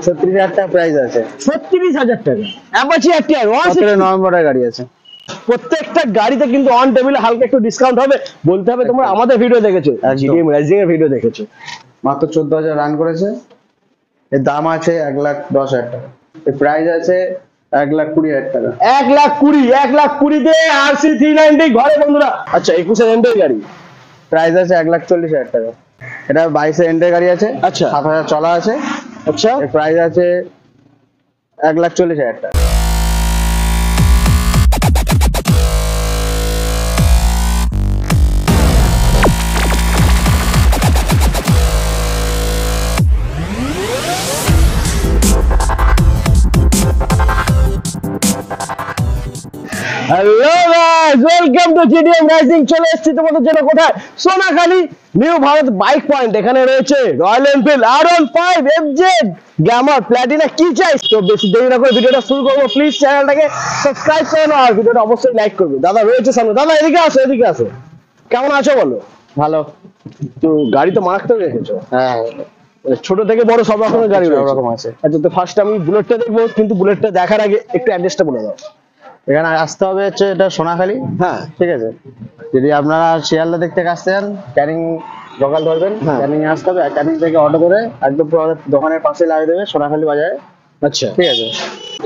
36,000 টাকা প্রাইস আছে। 36,000 টাকা অ্যাপাচি আরটিআর 17 নভেম্বরের গাড়ি আছে। প্রত্যেকটা গাড়িতে কিন্তু অন টেবিলে হালকা একটু ডিসকাউন্ট হবে। বলতে হবে তোমরা আমাদের ভিডিও দেখেছো, জিডিএম রাইজিং এর ভিডিও দেখেছো। মাত্র 14,000 রান করেছে। এর দাম আছে 1,10,000 টাকা। এর প্রাইস আছে 1,20,000 টাকা। 1,20,000 তে আরসি 390 ঘরে বন্ধুরা। আচ্ছা 21 এর এন্ডের গাড়ি, প্রাইস আছে 1,40,000 টাকা। এটা 22 এর এন্ডের গাড়ি আছে। আচ্ছা 7,000 চলা আছে। আচ্ছা এর প্রাইস আছে 1,40,000 টাকা। Hello guys, welcome to GDM rising. চলে এসেছি তোমাদের জন্য কোথায়? Sonakhali new Bharat bike point. এখানে রয়েছে royal Enfield R15 FZ Glamour Platina. কি চাই? তো বেশি দেরি না করে ভিডিওটা শুরু করবো। প্লিজ চ্যানেলটাকে সাবস্ক্রাইব করে নাও আর ভিডিওটা অবশ্যই লাইক করবে। দাদা রয়েছে সামনে। দাদা এদিকে আসো, এদিকে আসো। কেমন আছো বলো? ভালো। তো গাড়ি তো মারাত্মক রেখেছো। হ্যাঁ, ছোট থেকে বড় সব রকমের গাড়ি সব রকম আছে। আচ্ছা তো ফার্স্ট আমি বুলেটটা দেখবো, কিন্তু বুলেটটা দেখার আগে একটু অ্যাড্রেসটা বলে দাও। এখানে আসতে হবে হচ্ছে এটা সোনাখালী। হ্যাঁ ঠিক আছে। যদি আপনারা শিয়ালদা দিক থেকে আসতে চান, ক্যানিং লোকাল ধরবেন। হ্যাঁ। ক্যানিং আসতে হবে, আর ক্যানিং থেকে অটো ধরে একদম পুরো দোকানের পাশে লাগিয়ে দেবে সোনাখালী বাজারে। আচ্ছা ঠিক আছে।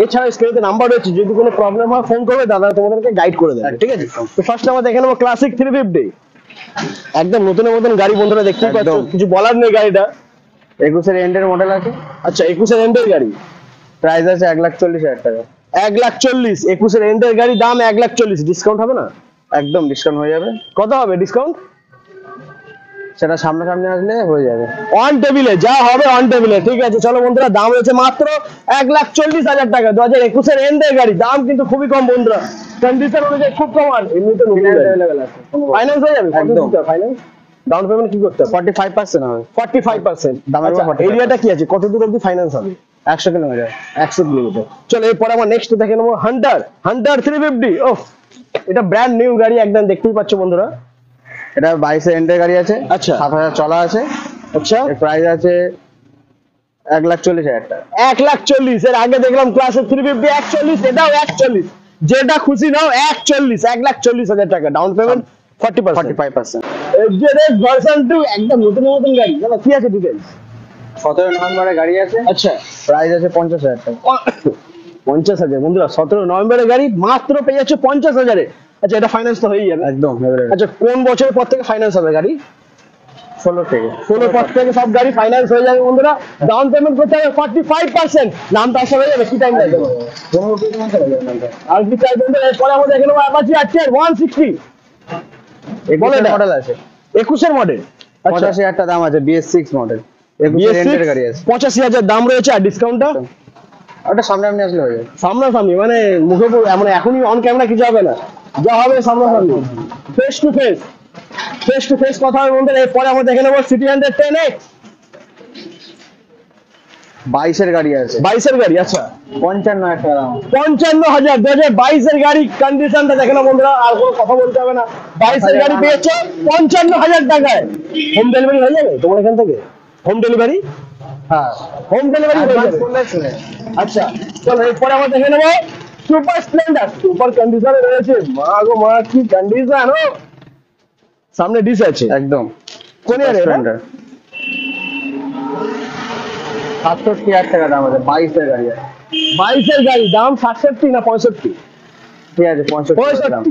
এছাড়া স্ক্রিনে নাম্বার রয়েছে, যদি কোনো প্রবলেম হয় ফোন করবে, দাদা তোমাদেরকে গাইড করে দেবে। ঠিক আছে। তো ফার্স্ট আমরা দেখে নেবো ক্লাসিক 350। একদম নতুনের মতন গাড়ি বন্ধুরা, দেখতেই পাচ্ছ, একদম। কিছু বলার নেই গাড়িটা। 21 এর এন্ডের মডেল আছে। আচ্ছা 21 এর এন্ডের গাড়ি, প্রাইস আছে 1,40,000 টাকা। 1,40,000। 21 এর এন্ডের গাড়ি, দাম 1,40,000। ডিসকাউন্ট হবে না? একদম ডিসকাউন্ট হয়ে যাবে। কত হবে ডিসকাউন্ট? সেটা সামনাসামনি আসলে হয়ে যাবে। অন টেবিলে যা হবে অন টেবিলে। ঠিক আছে চলো বন্ধুরা, দাম রয়েছে মাত্র 1,40,000 টাকা। 2021 এর এন্ডের গাড়ি, দাম কিন্তু খুবই কম বন্ধুরা। কন্ডিশন অনুযায়ী খুব কম। আর এমনিতে অ্যাভেলেবল আছে। ফাইন্যান্স হয়ে যাবে? একদম। ফাইন্যান্স ডাউন পেমেন্ট কি করতে হবে? 45% হবে। 45%। দামের উপর 45%। এরিয়াটা কি আছে? কত দূর অবধি ফাইন্যান্স হবে? 100 কিলোমিটার। 100 কিলোমিটার। চলো এরপর আমরা নেক্সট দেখে নেবো হান্টার 350। ওহ, এটা ব্র্যান্ড নিউ গাড়ি একদম, দেখতেই পাচ্ছ বন্ধুরা। এটা 22 এর এন্ডের গাড়ি আছে। আচ্ছা 7,000 চলা আছে। আচ্ছা এর প্রাইস আছে 1,40,000 টাকা। 1,40,000। এর আগে দেখলাম ক্লাসের 350 1,40,000, এটাও 1,40,000। যেটা খুশি নাও 1,40,000। 1,40,000 টাকা ডাউন পেমেন্ট, 40%। 45%। FZS ভার্সন 2 একদম নতুন নতুন গাড়ি। দাদা কি আছে ডিটেইলস? 17 নভেম্বরের গাড়ি আছে। আচ্ছা প্রাইস আছে 50,000 টাকা। 50,000 বন্ধুরা। 17 নভেম্বরের গাড়ি মাত্র পেয়ে যাচ্ছে 50,000 এ। আচ্ছা এটা ফাইন্যান্স তো হয়েই যাবে একদম। আচ্ছা কোন বছরের পর থেকে ফাইন্যান্স হবে গাড়ি? 16 থেকে। 16 পর থেকে সব গাড়ি ফাইন্যান্স হয়ে যাবে বন্ধুরা। ডাউন পেমেন্ট করতে হবে 45%। নাম তো আসলে হয়ে যাবে। কি টাইম লাগবে? আর কি চাই বন্ধুরা? এরপরে আমরা দেখে নেবো অ্যাপাচি আরটিআর 160। বলে মডেল আছে। 21 এর মডেল। 85,000 টাকা দাম আছে। BS6 model. 21 এর এন্ডের গাড়ি আছে। 85,000 দাম রয়েছে। আর ডিসকাউন্টটা ওটা সামনে আপনি আসলে হয়ে যাবে। সামনাসামনি মানে মুখে মানে এখনই অন ক্যামেরা কিছু হবে না, যা হবে সামনাসামনি, face to face. Face to face কথা হবে বন্ধুরা। এরপরে আমরা দেখে নেবো সিটি 110X 22 এর গাড়ি আছে। 22 এর গাড়ি। আচ্ছা 55,000 টাকা দাম। 55,000। 2022 এর গাড়ি, কন্ডিশনটা দেখে না বন্ধুরা, আর কোনো কথা বলতে হবে না। 22 এর গাড়ি পেয়েছে 55,000 টাকায়। হোম ডেলিভারি হয়ে যাবে তোমার এখান থেকে? Home delivery? হ্যাঁ, হোম ডেলিভারি হয়ে যাবে। আচ্ছা চলো এরপরে আমরা দেখে নেবো সুপার স্প্লেন্ডার। সুপার কন্ডিশনে রয়েছে। মা গো মা, কি কন্ডিশন! ও সামনে ডিস আছে একদম। কোন ইয়ারে? 67,000 টাকা দাম আছে। 22 এর গাড়ি আছে। 22 এর গাড়ি, দাম 67 না 65? ঠিক আছে, 65 দাম।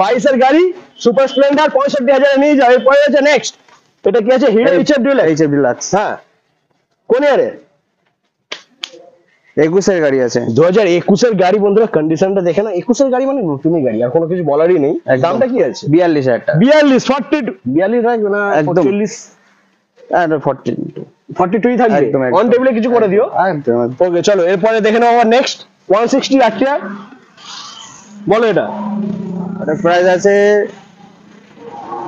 22 এর গাড়ি সুপার স্প্লেন্ডার 65,000 নিয়ে যাও। এরপরে আছে নেক্সট, এটা কি আছে? Hero HF deluxe. HF deluxe. হ্যাঁ কোন ইয়ারে? 21 এর গাড়ি আছে। 2021 এর গাড়ি বন্ধুরা। কন্ডিশনটা দেখে না, 21 এর গাড়ি মানে নতুনই গাড়ি, আর কোনো কিছু বলারই নেই। দামটা কি আছে? 42,000 টাকা। 42 42 থাকবে না? একদম। 40 42 42 থাকবে। একদম, একদম। অন টেবিলে কিছু করে দিও। একদম। ওকে চলো এরপরে দেখে নাও আবার নেক্সট 160 আরটিআর। বলো এটা। এটা প্রাইস আছে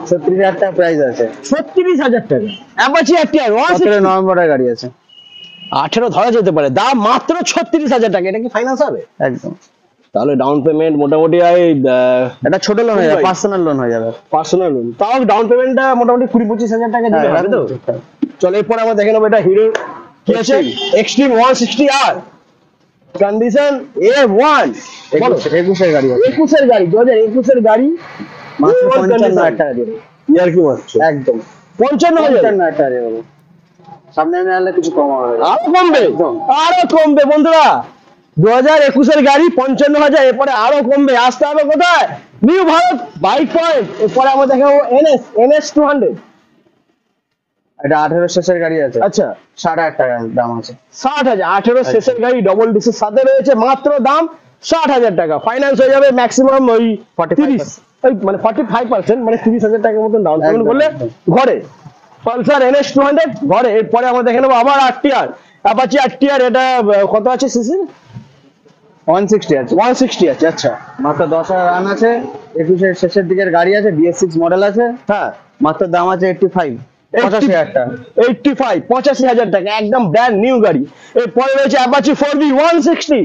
36,000 টাকা প্রাইস আছে। 36,000 টাকা অ্যাপাচি আরটিআর 17 নভেম্বরের গাড়ি আছে। 18 ধরা যেতে পারে, দাম মাত্র 36,000 টাকা। এটা কি ফাইন্যান্স হবে? একদম। তাহলে ডাউন পেমেন্ট মোটামুটি এটা ছোট লোন হয়ে যাবে, পার্সোনাল লোন হয়ে যাবে। পার্সোনাল লোন, তাও ডাউন পেমেন্টটা মোটামুটি 20-25,000 টাকা দিতে হবে তো। চলো এরপর আমরা দেখে নেবো এটা হিরো কি আছে? Extreme 160R condition A1। 21 এর গাড়ি আছে, 21 এর গাড়ি, 2021 এর গাড়ি, মাত্র A1 55,000 টাকা দিয়ে দেবো। ইয়ার কি মারছো? একদম 55,000 55,000 টাকা দিয়ে দেবো। সামনে নিয়ে আনলে কিছু কম হবে। আরো কমবে, একদম। আরো কমবে বন্ধুরা। 2021 এর গাড়ি 55,000, এরপরে আরো কমবে। আসতে হবে কোথায়? New Bharat bike point. এরপরে আমরা দেখাবো NS 200। এটা 18 শেষের গাড়ি আছে, আচ্ছা 60,000 টাকা দাম আছে। 60,000, 18 শেষের গাড়ি, ডবল ডিসের সাথে রয়েছে, মাত্র দাম 60,000 টাকা। ফাইন্যান্স হয়ে যাবে ম্যাক্সিমাম ওই 30, ওই মানে 45%, মানে 30,000 টাকার মতন ডাউন পেমেন্ট একদম, করলে একদম। ঘরে পালসার NS 200 ঘরে। এরপরে আমরা দেখে নেবো আবার RTR, অ্যাপাচি RTR। এটা কত আছে সিসি? 160 আছে, 160 আছে। আচ্ছা মাত্র 10,000 রান আছে, 21 এর শেষের দিকের গাড়ি আছে, BS6 মডেল আছে, হ্যাঁ, মাত্র দাম আছে 85,000 টাকা। 85,000 টাকা, একদম ব্র্যান্ড নিউ গাড়ি। এরপরে রয়েছে অ্যাপাচি 4V 160।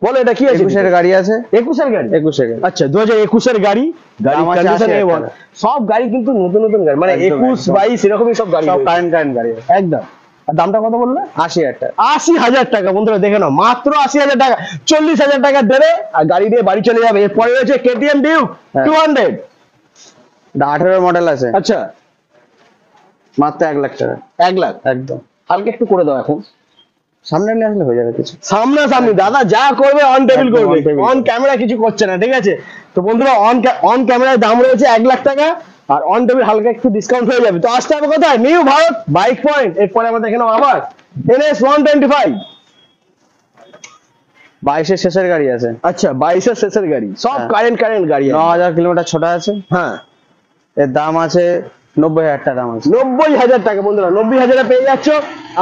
বলো এটা কি আছে? 21 এর গাড়ি আছে, 21 এর গাড়ি। 21 এর গাড়ি। আচ্ছা 2021 এর গাড়ি, গাড়ি দাম আছে কন্ডিশন 80,000 A1। সব গাড়ি কিন্তু নতুন নতুন গাড়ি, মানে একদম, 21, একদম। 22 এরকমই সব গাড়ি সব রয়েছে। কারেন্ট গাড়ি আছে। একদম। আর দামটা কত বললে? 80,000 টাকা। 80,000 টাকা। বন্ধুরা দেখে নাও, মাত্র 80,000 টাকা। 40,000 টাকা দেবে আর গাড়ি দিয়ে বাড়ি চলে যাবে। এরপরে রয়েছে KTM ডিউক হ্যাঁ। 200। এটা 18 মডেল আছে, আচ্ছা মাত্র 1 লাখ টাকা। 1 লাখ। একদম, হালকা একটু করে দাও এখন। সামনে নিয়ে আসলে হয়ে যাবে কিছু। সামনাসামনি দাদা যা করবে অন টেবিল একদম করবে, on table অন করবে। ক্যামেরা কিছু করছে না, ঠিক আছে? তো বন্ধুরা অন ক্যামেরার দাম রয়েছে 1 লাখ টাকা, আর অন টেবিল হালকা একটু ডিসকাউন্ট হয়ে যাবে। তো আসতে হবে কোথায়? New Bharat bike point. এরপরে আমরা দেখে নেবো আবার NS 125। 22 এর শেষের গাড়ি আছে, আচ্ছা 22 এর শেষের গাড়ি, সব হ্যাঁ। কারেন্ট গাড়ি আছে। 9,000 কিলোমিটার ছোট আছে, হ্যাঁ, এর দাম আছে 90,000 টাকা দাম আছে। 90,000 টাকা। বন্ধুরা 90,000 পেয়ে যাচ্ছ।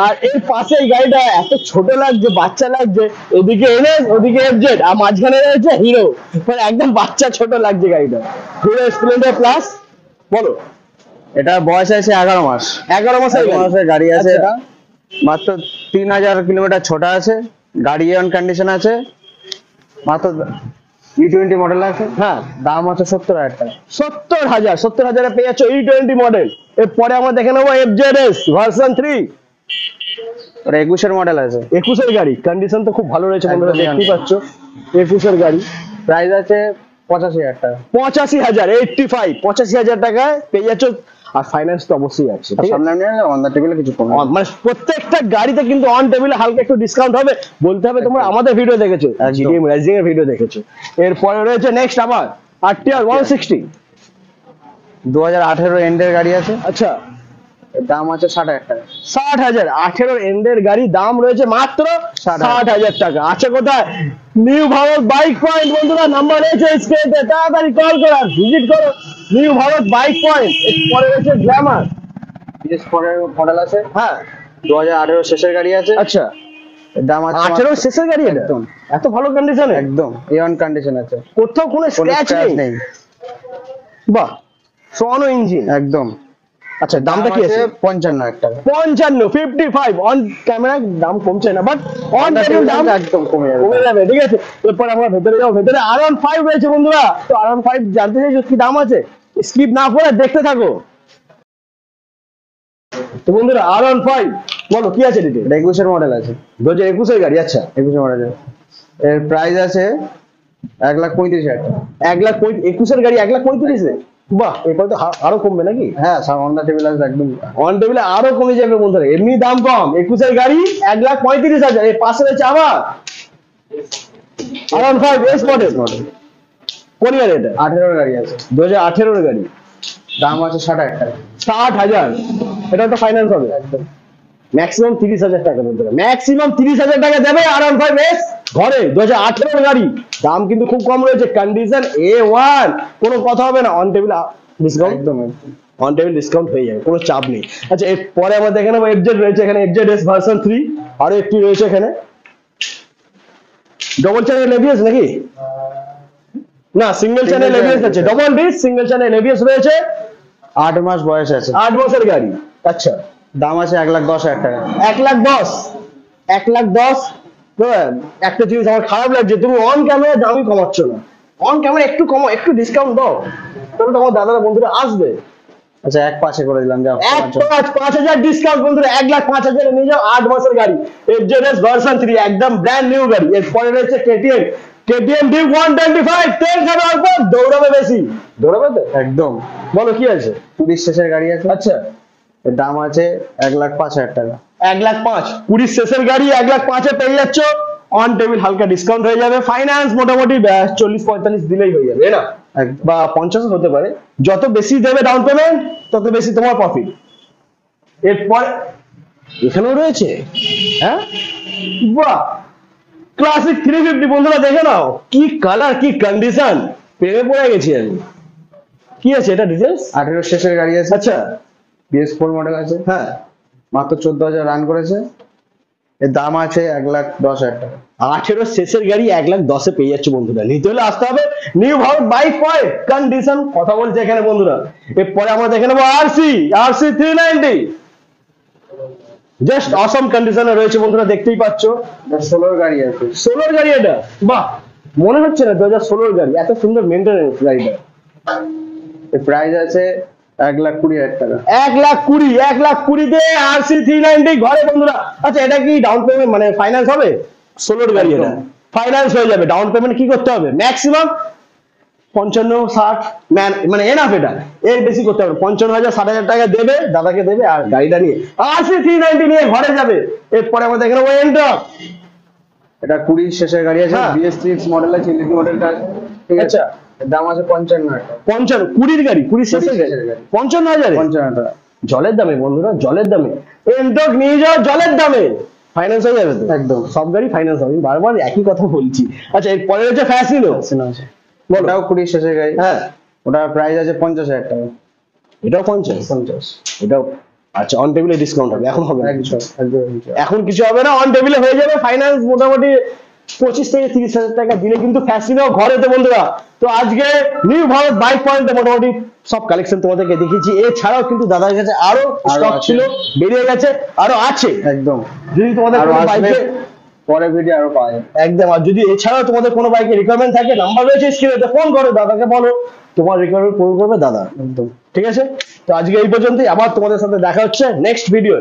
আর এর পাশে এই গাড়িটা এত ছোট লাগছে, বাচ্চা লাগছে। এদিকে NS, ওদিকে FZ, আর মাঝখানে রয়েছে হিরো, মানে একদম বাচ্চা ছোট লাগছে গাড়িটা। Hero Splendor plus. বলো এটা বয়স আছে 11 মাস। 11 মাসের 11 মাসের গাড়ি আছে, আচ্ছা। এটা মাত্র 3,000 কিলোমিটার ছোট আছে, গাড়ি অন কন্ডিশন আছে, মাত্র E20 মডেল আছে। হ্যাঁ, দাম আছে 70,000 টাকা। 70,000 পেয়ে যাচ্ছ E20 মডেল। এরপরে আমরা দেখে নেবো FZS ভার্সন 3। ওটা 21 এর মডেল আছে, 21 এর গাড়ি, কন্ডিশন তো খুব ভালো রয়েছে বন্ধুরা, একদমই দেখতেই একদম। পাচ্ছ। 21 এর গাড়ি, প্রাইস আছে 85,000 টাকা। 85,000, 85,000 টাকায় পেয়ে যাচ্ছ। আর ফাইন্যান্স তো অবশ্যই আছে, ঠিক আছে? সামনে নিয়ে অন দা টেবিলে কিছু কম হবে। মানে প্রত্যেকটা গাড়িতে কিন্তু অন টেবিলে হালকা একটু ডিসকাউন্ট হবে। বলতে হবে তোমরা আমাদের ভিডিও দেখেছো, একদম। জিডিএম রাইজিং এর ভিডিও দেখেছো। এরপরে রয়েছে নেক্সট আবার RTR 160। 2018 এন্ডের গাড়ি আছে, আচ্ছা এর দাম আছে 60,000 টাকা। 60,000, 18 এন্ডের গাড়ি, দাম রয়েছে মাত্র 60,000 60,000 টাকা। আছে কোথায়? New Bharat bike point. বন্ধুরা নাম্বার রয়েছে স্ক্রিনে, তাড়াতাড়ি কল করো, ভিজিট করো নিউ ভারত বাইক পয়েন্ট। এরপরে রয়েছে গ্ল্যামার। PS4 এর মডেল আছে, হ্যাঁ 2018 শেষের গাড়ি আছে, আচ্ছা, এর দাম আছে 18 শেষের গাড়ি এটা? একদম। এত ভালো কন্ডিশনে, একদম অন কন্ডিশন আছে, কোথাও কোনো কোনো স্ক্র্যাচ scratch নেই। বাহ, সোয়ানো ইঞ্জিন। একদম। আচ্ছা দামটা কি আছে? 55,000 টাকা। 55 অন ক্যামেরা দাম কমছে না, বাট অন টেবিল দাম একদম কমে যাবে। কমে যাবে, ঠিক আছে? এরপর আমরা ভেতরে যাবো। ভেতরে R15 রয়েছে বন্ধুরা। তো R15 জানতে চাইছো কি দাম আছে? স্কিপ না করে দেখতে থাকো। তো বন্ধুরা R15 বলো কি আছে ডিটেইল? এটা 21 এর মডেল আছে, 2021 এর গাড়ি। আচ্ছা 21 এর মডেল। এর প্রাইস আছে 1,35,000 টাকা। 1,21 এর গাড়ি 1,35,000। বাহ, এরপর তো আরো কমবে নাকি? হ্যাঁ, অন দা টেবিল আছে একদম। অন টেবিলে আরো কমে যাবে বন্ধুরা, এমনি দাম কম। 21 এর গাড়ি 1,35,000। এর পাশে রয়েছে আবার R15 S মডেল। কোন গাড়ি এটা? 18 এর গাড়ি আছে, 2018 এর গাড়ি, দাম আছে 60,000 টাকা। 60,000। এটা তো ফাইন্যান্স হবে একদম। ম্যাক্সিমাম 30,000 টাকা বন্ধুরা, ম্যাক্সিমাম 30,000 টাকা দেবে R15 S ঘরে। 2018 এর গাড়ি, দাম কিন্তু খুব কম রয়েছে, কন্ডিশন A1, কোনো কথা হবে না। অন টেবিল ডিসকাউন্ট, একদম অন টেবিল ডিসকাউন্ট হয়ে যাবে, কোনো চাপ নেই। আচ্ছা এরপরে আমরা দেখে নেবো FZ রয়েছে এখানে, FZS ভার্সন 3। আরো একটি রয়েছে এখানে, ডবল চ্যানেল ABS নাকি? না, single channel Single ABS channel আছে, double disc single channel ABS রয়েছে। 8 মাস বয়স আছে, 8 বছর গাড়ি। আচ্ছা দাম আছে 1,10,000 টাকা। 1,10,000, 1,10,000। তো একটা জিনিস আমার খারাপ লাগছে, তুমি অন ক্যামেরা দামই কমাচ্ছ না। অন ক্যামেরা একটু কমাও, একটু ডিসকাউন্ট দাও, তাহলে তোমার দাদারা বন্ধুরা আসবে। আচ্ছা 1.5 করে দিলাম, যাও 5,000 ডিসকাউন্ট বন্ধুরা, 1,05,000 নিয়ে যাও 8 মাসের গাড়ি FZS ভার্সন 3, একদম ব্র্যান্ড নিউ গাড়ি। এরপরে রয়েছে KTM Duke 125, তেল খাবে অল্প, দৌড়াবে বেশি। দৌড়াবে তো একদম। বলো কি আছে? 20 শেষের গাড়ি আছে। আচ্ছা, এর দাম আছে 1,05,000 টাকা। 1,05,000, 20 শেষের গাড়ি 1,05,000 পেয়ে যাচ্ছ। অন টেবিল হালকা ডিসকাউন্ট হয়ে যাবে, ফাইন্যান্স মোটামুটি 40-45 দিলেই হয়ে যাবে, না একদম। বা 50 হতে পারে। যত বেশি দেবে ডাউন পেমেন্ট তত বেশি তোমার প্রফিট। এরপর এখানেও রয়েছে, হ্যাঁ বাহ, ক্লাসিক 350 বন্ধুরা দেখে নাও, কি কালার, কি কন্ডিশন, প্রেমে পড়ে গেছি আমি। কি আছে এটা ডিটেইলস? 18 শেষের গাড়ি আছে। আচ্ছা, BS4 মডেল আছে, হ্যাঁ, মাত্র 14,000 রান করেছে। এর দাম আছে 1,10,000 টাকা। 18 শেষের গাড়ি 1,10,000 পেয়ে যাচ্ছে বন্ধুরা। নিতে হলে আসতে হবে new Bharat bike point, condition কথা বলছে এখানে বন্ধুরা। এরপরে আমরা দেখে নেবো RC 390, জাস্ট অসম কন্ডিশনে রয়েছে বন্ধুরা, দেখতেই পাচ্ছ। 16 গাড়ি আছে। 16 গাড়ি এটা, বাহ, মনে হচ্ছে না 2016 গাড়ি, এত সুন্দর মেইনটেনেন্স গাড়িটা। এর প্রাইস আছে 1,20,000 টাকা। 1,20,000 দিয়ে RC 390 ঘরে বন্ধুরা। আচ্ছা, এটা কি ডাউন পেমেন্ট মানে ফাইন্যান্স হবে? 16 গাড়ি এটা ফাইন্যান্স হয়ে যাবে। ডাউন পেমেন্ট কি করতে হবে? ম্যাক্সিমাম 55-60, মানে এনাফ, এটা এর বেশি করতে হবে। 55,000-60,000 টাকা দেবে, দাদাকে দেবে, আর গাড়িটা নিয়ে RC 390 নিয়ে ঘরে যাবে। এরপরে আমরা দেখে নেবো এন্ট্রক। এটা 20 শেষের গাড়ি আছে, হ্যাঁ। BS6 মডেল আছে, ইলেকট্রিক মডেলটা আছে, ঠিক আছে। আচ্ছা, এর দাম আছে 55,000 টাকা। 20 গাড়ি, 20 শেষের গাড়ি, 55,000, 55,000 টাকা। জলের দামে বন্ধুরা, জলের দামে এন্ট্রক নিয়ে যাও, জলের দামে ফাইন্যান্স হয়ে যাবে তো। একদম। সব গাড়ি ফাইন্যান্স হবে, আমি বারবার একই কথা বলছি। আচ্ছা, এরপরে হচ্ছে ফ্যাসিনো। আছে, ওটাও 20 শেষের গাড়ি। হ্যাঁ, ওটার প্রাইস আছে 50,000 টাকা। এটাও 50, এটাও আচ্ছা, অন টেবিলে ডিসকাউন্ট হবে, এখন হবে না কিছু। একদম। এখন কিছু হবে না, অন টেবিলে হয়ে যাবে। ফাইন্যান্স মোটামুটি 25,000-30,000 টাকা দিলে কিন্তু ফ্যাসিনো ঘরেতে বন্ধুরা। তো আজকে নিউ ভারত বাইক পয়েন্টে মোটামুটি সব কালেকশন তোমাদেরকে দেখিয়েছি। এছাড়াও কিন্তু দাদার কাছে আরো স্টক আছে। ছিল, বেরিয়ে গেছে, আরো আছে। একদম। যদি তোমাদের আরো কোনো আসবে, বাইকে, পরে ভিডিও আরো পাওয়া যাবে। একদম, আর যদি এছাড়াও তোমাদের কোনো বাইকের রিকোয়ারমেন্ট থাকে, নাম্বার রয়েছে স্ক্রিনে, ফোন করো, দাদাকে বলো তোমার রিকোয়ারমেন্ট পূরণ করবে দাদা। একদম। ঠিক আছে, তো আজকে এই পর্যন্তই। আবার তোমাদের সাথে দেখা হচ্ছে নেক্সট ভিডিও।